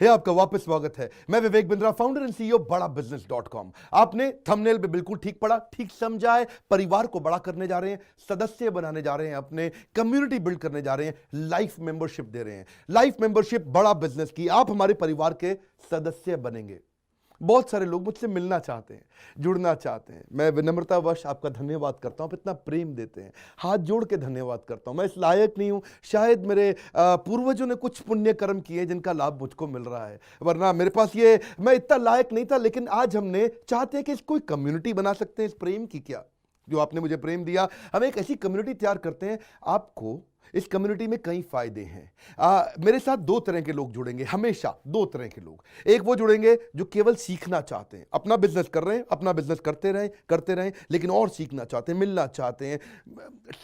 आपका वापस स्वागत है। मैं Vivek Bindra, founder and CEO बड़ा बिजनेस.com। आपने थंबनेल पे बिल्कुल ठीक पढ़ा, ठीक समझा है। परिवार को बड़ा करने जा रहे हैं, सदस्य बनाने जा रहे हैं, अपने कम्युनिटी बिल्ड करने जा रहे हैं, लाइफ मेंबरशिप दे रहे हैं। लाइफ मेंबरशिप बड़ा बिजनेस की, आप हमारे परिवार के सदस्य बनेंगे। बहुत सारे लोग मुझसे मिलना चाहते हैं, जुड़ना चाहते हैं। मैं विनम्रतावश आपका धन्यवाद करता हूं, आप इतना प्रेम देते हैं, हाथ जोड़ के धन्यवाद करता हूं। मैं इस लायक नहीं हूं, शायद मेरे पूर्वजों ने कुछ पुण्य कर्म किए जिनका लाभ मुझको मिल रहा है, वरना मेरे पास ये मैं इतना लायक नहीं था। लेकिन आज हमने चाहते हैं कि इस कोई कम्युनिटी बना सकते हैं इस प्रेम की। क्या जो आपने मुझे प्रेम दिया, हम एक ऐसी कम्युनिटी तैयार करते हैं। आपको इस कम्युनिटी में कई फायदे हैं। मेरे साथ दो तरह के लोग जुड़ेंगे, हमेशा दो तरह के लोग। एक वो जुड़ेंगे जो केवल सीखना चाहते हैं, अपना बिजनेस कर रहे हैं, अपना बिजनेस करते रहें, लेकिन और सीखना चाहते हैं, मिलना चाहते हैं,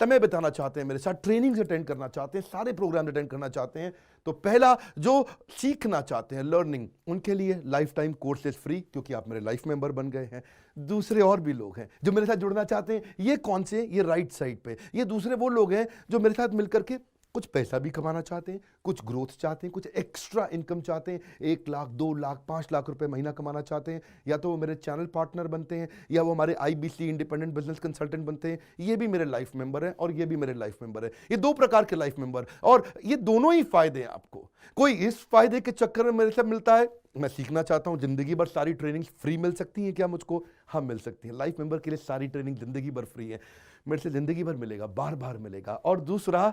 समय बिताना चाहते हैं, मेरे साथ ट्रेनिंग्स अटेंड करना चाहते हैं, सारे प्रोग्राम अटेंड करना चाहते हैं। तो पहला, जो सीखना चाहते हैं, लर्निंग, उनके लिए लाइफ टाइम कोर्सेज फ्री, क्योंकि आप मेरे लाइफ मेंबर बन गए हैं। दूसरे और भी लोग हैं जो मेरे साथ जुड़ना चाहते हैं। ये कौन से? ये राइट साइड पे, ये दूसरे वो लोग हैं जो मेरे साथ मिलकर के कुछ पैसा भी कमाना चाहते हैं, कुछ ग्रोथ चाहते हैं, कुछ एक्स्ट्रा इनकम चाहते हैं। 1 लाख, 2 लाख, 5 लाख रुपए महीना कमाना चाहते हैं। या तो वो मेरे चैनल पार्टनर बनते हैं, या वो हमारे IBC इंडिपेंडेंट बिजनेस कंसल्टेंट बनते हैं। ये भी मेरे लाइफ मेंबर हैं और ये भी मेरे लाइफ मेंबर है। ये दो प्रकार के लाइफ मेंबर, और ये दोनों ही फायदे हैं आपको। कोई इस फायदे के चक्कर में मेरे से मिलता है, मैं सीखना चाहता हूं, जिंदगी भर सारी ट्रेनिंग फ्री मिल सकती है क्या मुझको? हाँ, मिल सकती है। लाइफ मेंबर के लिए सारी ट्रेनिंग जिंदगी भर फ्री है, मेरे से जिंदगी भर मिलेगा, बार बार मिलेगा। और दूसरा,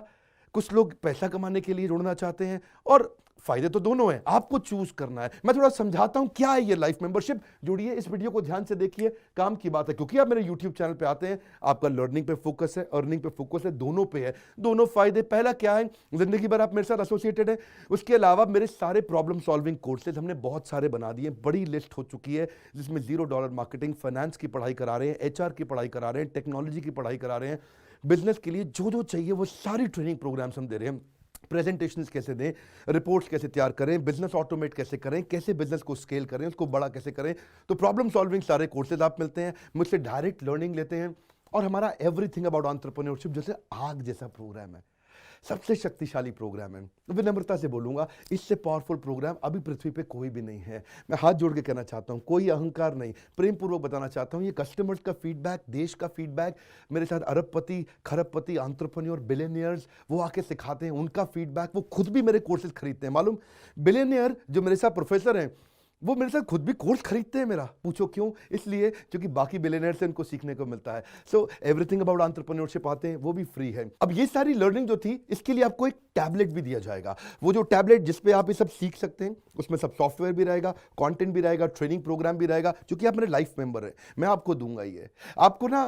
कुछ लोग पैसा कमाने के लिए जुड़ना चाहते हैं, और फायदे तो दोनों हैं, आपको चूज करना है। मैं थोड़ा समझाता हूं क्या है ये लाइफ मेंबरशिप। जुड़िए, इस वीडियो को ध्यान से देखिए, काम की बात है। क्योंकि आप मेरे YouTube चैनल पे आते हैं, आपका लर्निंग पे फोकस है, अर्निंग पे फोकस है, दोनों पे है। दोनों फायदे, पहला क्या है, जिंदगी भर आप मेरे साथ एसोसिएटेड है। उसके अलावा मेरे सारे प्रॉब्लम सॉल्विंग कोर्सेज हमने बहुत सारे बना दिए, बड़ी लिस्ट हो चुकी है, जिसमें $0 मार्केटिंग, फाइनेंस की पढ़ाई करा रहे हैं, HR की पढ़ाई करा रहे हैं, टेक्नोलॉजी की पढ़ाई करा रहे हैं। बिजनेस के लिए जो जो चाहिए वो सारी ट्रेनिंग प्रोग्राम्स हम दे रहे हैं। प्रेजेंटेशंस कैसे दें, रिपोर्ट्स कैसे तैयार करें, बिजनेस ऑटोमेट कैसे करें, कैसे बिजनेस को स्केल करें, उसको बड़ा कैसे करें। तो प्रॉब्लम सॉल्विंग सारे कोर्सेज आप मिलते हैं, मुझसे डायरेक्ट लर्निंग लेते हैं। और हमारा एवरीथिंग अबाउट एंटरप्रेन्योरशिप जैसे आग जैसा प्रोग्राम है, सबसे शक्तिशाली प्रोग्राम है। विनम्रता से बोलूंगा, इससे पावरफुल प्रोग्राम अभी पृथ्वी पे कोई भी नहीं है। मैं हाथ जोड़ के कहना चाहता हूं, कोई अहंकार नहीं, प्रेम पूर्वक बताना चाहता हूं, ये कस्टमर्स का फीडबैक, देश का फीडबैक, मेरे साथ अरबपति, खरबपति, एंटरप्रेन्योर, बिलियनियर्स, वो आके सिखाते हैं, उनका फीडबैक, वो खुद भी मेरे कोर्सेज खरीदते हैं। मालूम, बिलियनियर जो मेरे साथ प्रोफेसर हैं, वो मेरे साथ खुद भी कोर्स खरीदते हैं मेरा। पूछो क्यों? इसलिए क्योंकि बाकी बिलियनियर से उनको सीखने को मिलता है। सो एवरीथिंग अबाउट एंटरप्रेन्योरशिप आते हैं, वो भी फ्री है। अब ये सारी लर्निंग जो थी, इसके लिए आपको एक टैबलेट भी दिया जाएगा। वो जो टैबलेट जिसपे आप ये सब सीख सकते हैं, उसमें सब सॉफ्टवेयर भी रहेगा, कंटेंट भी रहेगा, ट्रेनिंग प्रोग्राम भी रहेगा। क्योंकि आप मेरे लाइफ मेंबर है, मैं आपको दूंगा ये। आपको ना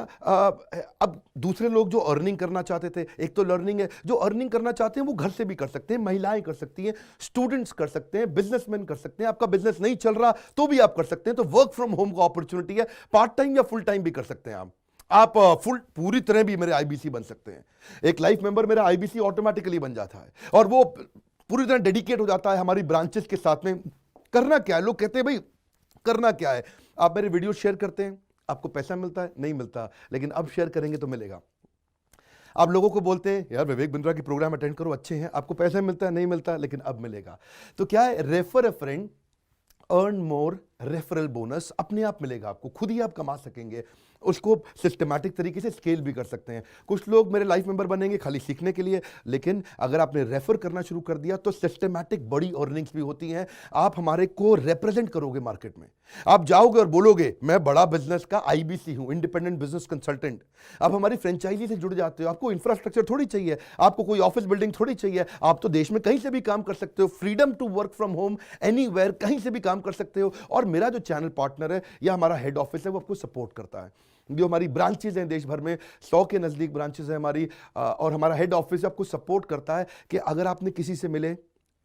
अब दूसरे लोग जो अर्निंग करना चाहते थे, एक तो लर्निंग है, जो अर्निंग करना चाहते हैं वो घर से भी कर सकते हैं, महिलाएं कर सकती हैं, स्टूडेंट्स कर सकते हैं, बिजनेसमैन कर सकते हैं। आपका बिजनेस नहीं चल रहा तो भी आप कर सकते हैं। तो वर्क फ्रॉम होम का अपॉर्चुनिटी है, पार्ट टाइम या फुल टाइम भी कर सकते हैं आप फुल पूरी तरह भी मेरे IBC बन सकते हैं। एक लाइफ मेंबर मेरा IBC ऑटोमेटिकली बन जाता है, और वो पूरी तरह डेडिकेट हो जाता है हमारी ब्रांचेस के साथ में। करना क्या है, लोग कहते हैं भाई करना क्या है, आप मेरे वीडियो शेयर करते हैं, आपको पैसा मिलता है? नहीं मिलता, लेकिन अब शेयर करेंगे तो मिलेगा। आप लोगों को बोलते हैं यार विवेक बिंद्रा की प्रोग्राम अटेंड करो, अच्छे हैं, आपको पैसा मिलता है? नहीं मिलता, लेकिन अब मिलेगा। तो क्या है, refer a friend, earn more, referral bonus अपने आप मिलेगा आपको, खुद ही आप कमा सकेंगे। उसको सिस्टमैटिक तरीके से स्केल भी कर सकते हैं। कुछ लोग मेरे लाइफ मेंबर बनेंगे खाली सीखने के लिए, लेकिन अगर आपने रेफर करना शुरू कर दिया तो सिस्टमैटिक बड़ी अर्निंग्स भी होती हैं। आप हमारे को रिप्रेजेंट करोगे मार्केट में, आप जाओगे और बोलोगे मैं बड़ा बिजनेस का IBC हूं, इंडिपेंडेंट बिजनेस कंसल्टेंट। आप हमारी फ्रेंचाइजी से जुड़ जाते हो, आपको इंफ्रास्ट्रक्चर थोड़ी चाहिए, आपको कोई ऑफिस बिल्डिंग थोड़ी चाहिए, आप तो देश में कहीं से भी काम कर सकते हो, freedom to work from home, anywhere, कहीं से भी काम कर सकते हो। और मेरा जो चैनल पार्टनर है या हमारा हेड ऑफिस है, वो आपको सपोर्ट करता है। जो हमारी ब्रांचेज हैं देश भर में, 100 के नजदीक ब्रांचेज हैं हमारी, और हमारा हेड ऑफिस आपको सपोर्ट करता है कि अगर आपने किसी से मिले,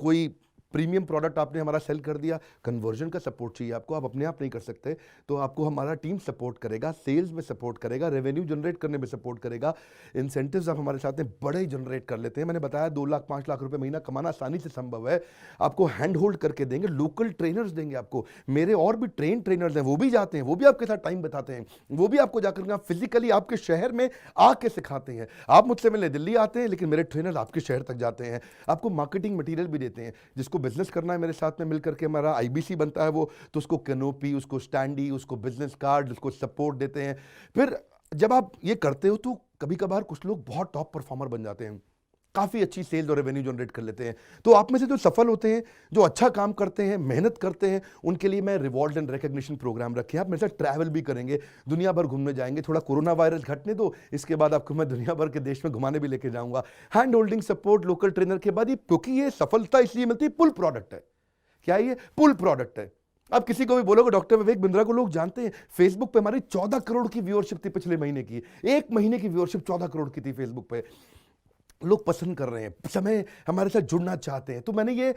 कोई प्रीमियम प्रोडक्ट आपने हमारा सेल कर दिया, कन्वर्जन का सपोर्ट चाहिए आपको, आप अपने आप नहीं कर सकते, तो आपको हमारा टीम सपोर्ट करेगा, सेल्स में सपोर्ट करेगा, रेवेन्यू जनरेट करने में सपोर्ट करेगा, इंसेंटिव्स आप हमारे साथ में बड़े जनरेट कर लेते हैं। मैंने बताया 2 लाख 5 लाख रुपए महीना कमाना आसानी से संभव है। आपको हैंड होल्ड करके देंगे, लोकल ट्रेनर्स देंगे आपको, मेरे और भी ट्रेनर्स हैं, वो भी जाते हैं, वो भी आपके साथ टाइम बताते हैं, वो भी आपको जाकर फिजिकली आपके शहर में आके सिखाते हैं। आप मुझसे मिलने दिल्ली आते हैं, लेकिन मेरे ट्रेनर आपके शहर तक जाते हैं, आपको मार्केटिंग मटीरियल भी देते हैं, जिसको बिजनेस करना है मेरे साथ में मिलकर के, हमारा आईबीसी बनता है वो, तो उसको कैनोपी, उसको स्टैंडी, उसको बिजनेस कार्ड, उसको सपोर्ट देते हैं। फिर जब आप ये करते हो तो कभी कभार कुछ लोग बहुत टॉप परफॉर्मर बन जाते हैं, काफ़ी अच्छी सेल्स और रेवेन्यू जनरेट कर लेते हैं। तो आप में से जो सफल होते हैं, जो अच्छा काम करते हैं, मेहनत करते हैं, उनके लिए मैं रिवॉर्ड एंड रिकग्निशन प्रोग्राम रखे हैं। आप मेरे साथ ट्रैवल भी करेंगे, दुनिया भर घूमने जाएंगे। थोड़ा कोरोना वायरस घटने दो, इसके बाद आपको मैं दुनिया भर के देश में घुमाने भी लेके जाऊंगा। Hand holding support, local trainer के बाद ये, क्योंकि ये सफलता इसलिए मिलती है, पुल प्रोडक्ट है। क्या ये पुल प्रोडक्ट है? आप किसी को भी बोलोगे डॉक्टर विवेक बिंद्रा को लोग जानते हैं, फेसबुक पे हमारी 14 करोड़ की व्यूअरशिप थी पिछले महीने की। एक महीने की व्यूअरशिप 14 करोड़ की थी फेसबुक पे। लोग पसंद कर रहे हैं, समय हमारे साथ जुड़ना चाहते हैं। तो मैंने ये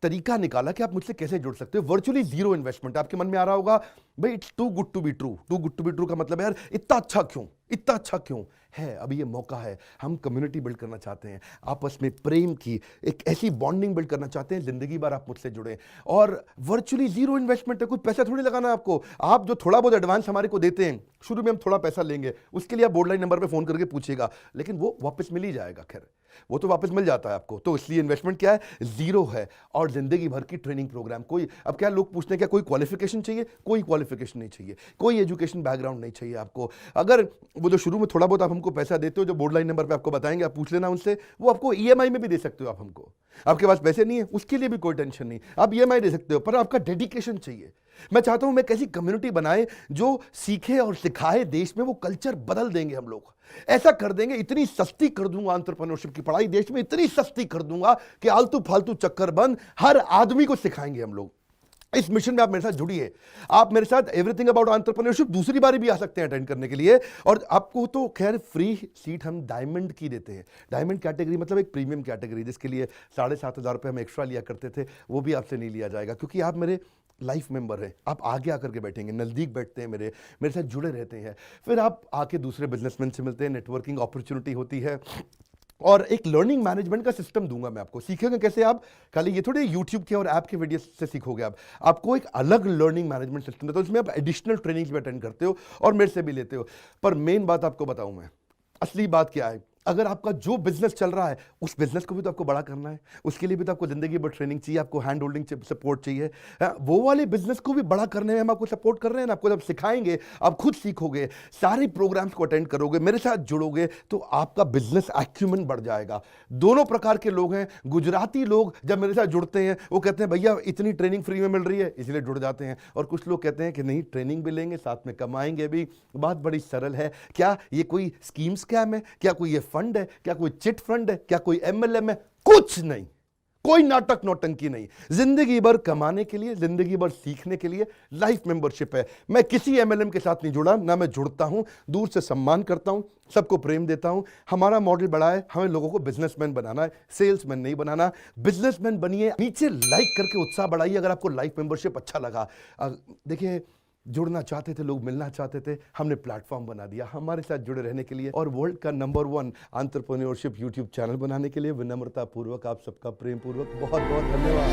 तरीका निकाला कि आप मुझसे कैसे जुड़ सकते हो। Virtually zero investment. आपके मन में आ रहा होगा भाई it's too good to be true. Too good to be true का मतलब है यार इतना अच्छा क्यों, इतना अच्छा क्यों है? अभी ये मौका है, हम कम्युनिटी बिल्ड करना चाहते हैं, आपस में प्रेम की एक ऐसी बॉन्डिंग बिल्ड करना चाहते हैं, जिंदगी भर आप मुझसे जुड़े। और वर्चुअली जीरो इन्वेस्टमेंट है, कोई पैसा थोड़ी लगाना है आपको। आप जो थोड़ा बहुत एडवांस हमारे को देते हैं, शुरू में हम थोड़ा पैसा लेंगे, उसके लिए आप बोर्ड लाइन नंबर पे फोन करके पूछिएगा, लेकिन वो वापस मिल ही जाएगा। खैर वो तो वापस मिल जाता है आपको। तो इसलिए इन्वेस्टमेंट क्या है? जीरो है। और जिंदगी भर की ट्रेनिंग प्रोग्राम। कोई, अब क्या लोग पूछते हैं क्या कोई क्वालिफिकेशन चाहिए? कोई क्वालिफिकेशन नहीं चाहिए, कोई एजुकेशन बैकग्राउंड नहीं चाहिए आपको। अगर वो जो शुरू में थोड़ा बहुत आप हमको पैसा देते हो, जो बोर्ड लाइन नंबर पे आपको बताएंगे, आप पूछ लेना उनसे, वो आपको ईएमआई में भी दे सकते हो आप हमको। आपके पास पैसे नहीं है उसके लिए भी कोई टेंशन नहीं, आप ईएमआई दे सकते हो, पर आपका डेडिकेशन चाहिए। मैं चाहता हूं मैं कैसी कम्युनिटी बनाए जो सीखे और सिखाए, देश में वो कल्चर बदल देंगे हम लोग। ऐसा कर देंगे, इतनी सस्ती कर दूंगा एंटरप्रेन्योरशिप की पढ़ाई देश में, इतनी सस्ती कर दूंगा कि आलतू फालतू चक्कर बंद, हर आदमी को सिखाएंगे हम लोग। इस मिशन में आप मेरे साथ जुड़िए। आप मेरे साथ एवरीथिंग अबाउट एंटरप्रेन्योरशिप दूसरी बार भी आ सकते हैं अटेंड करने के लिए। और आपको तो खैर फ्री सीट हम डायमंड की देते हैं। डायमंड कैटेगरी मतलब एक प्रीमियम कैटेगरी, जिसके लिए 7,500 रुपये हम एक्स्ट्रा लिया करते थे, वो भी आपसे नहीं लिया जाएगा, क्योंकि आप मेरे लाइफ मेंबर हैं। आप आगे आकर के बैठेंगे, नज़दीक बैठते हैं, मेरे साथ जुड़े रहते हैं। फिर आप आके दूसरे बिजनेसमैन से मिलते हैं, नेटवर्किंग अपॉर्चुनिटी होती है। और एक लर्निंग मैनेजमेंट का सिस्टम दूंगा मैं आपको। सीखेंगे कैसे आप? खाली ये थोड़े यूट्यूब के और ऐप के वीडियो से सीखोगे आप। आपको एक अलग लर्निंग मैनेजमेंट सिस्टम है, तो इसमें आप एडिशनल ट्रेनिंग्स भी अटेंड करते हो और मेरे से भी लेते हो। पर मेन बात आपको बताऊं मैं, असली बात क्या है, अगर आपका जो बिजनेस चल रहा है उस बिजनेस को भी तो आपको बड़ा करना है, उसके लिए भी तो आपको जिंदगी भर ट्रेनिंग चाहिए, आपको हैंड होल्डिंग सपोर्ट चाहिए। वो वाले बिजनेस को भी बड़ा करने में हम आपको सपोर्ट कर रहे हैं ना। आपको जब सिखाएंगे, आप खुद सीखोगे, सारे प्रोग्राम्स को अटेंड करोगे, मेरे साथ जुड़ोगे, तो आपका बिजनेस एक्यूमेन बढ़ जाएगा। दोनों प्रकार के लोग हैं। गुजराती लोग जब मेरे साथ जुड़ते हैं वो कहते हैं भैया इतनी ट्रेनिंग फ्री में मिल रही है, इसलिए जुड़ जाते हैं। और कुछ लोग कहते हैं कि नहीं, ट्रेनिंग भी लेंगे, साथ में कमाएंगे भी। बात बड़ी सरल है। क्या ये कोई स्कीम स्कैम है? क्या कोई ये फंड है? क्या कोई चिट फंड है? क्या कोई एमएलएम है? कुछ नहीं, कोई नाटक नौटंकी नहीं। जिंदगी भर कमाने के लिए, जिंदगी भर सीखने के लिए लाइफ मेंबरशिप है। मैं किसी एमएलएम के साथ नहीं जुड़ा, ना मैं जुड़ता हूं। दूर से सम्मान करता हूं, सबको प्रेम देता हूं। हमारा मॉडल बड़ा है, हमें लोगों को बिजनेसमैन बनाना है, सेल्समैन नहीं बनाना। बिजनेसमैन बनिए। नीचे लाइक करके उत्साह बढ़ाइए अगर आपको लाइफ मेंबरशिप अच्छा लगा। देखिए, जुड़ना चाहते थे लोग, मिलना चाहते थे, हमने प्लेटफॉर्म बना दिया हमारे साथ जुड़े रहने के लिए। और वर्ल्ड का नंबर 1 एंटरप्रेन्योरशिप यूट्यूब चैनल बनाने के लिए विनम्रता पूर्वक आप सबका प्रेम पूर्वक बहुत बहुत धन्यवाद।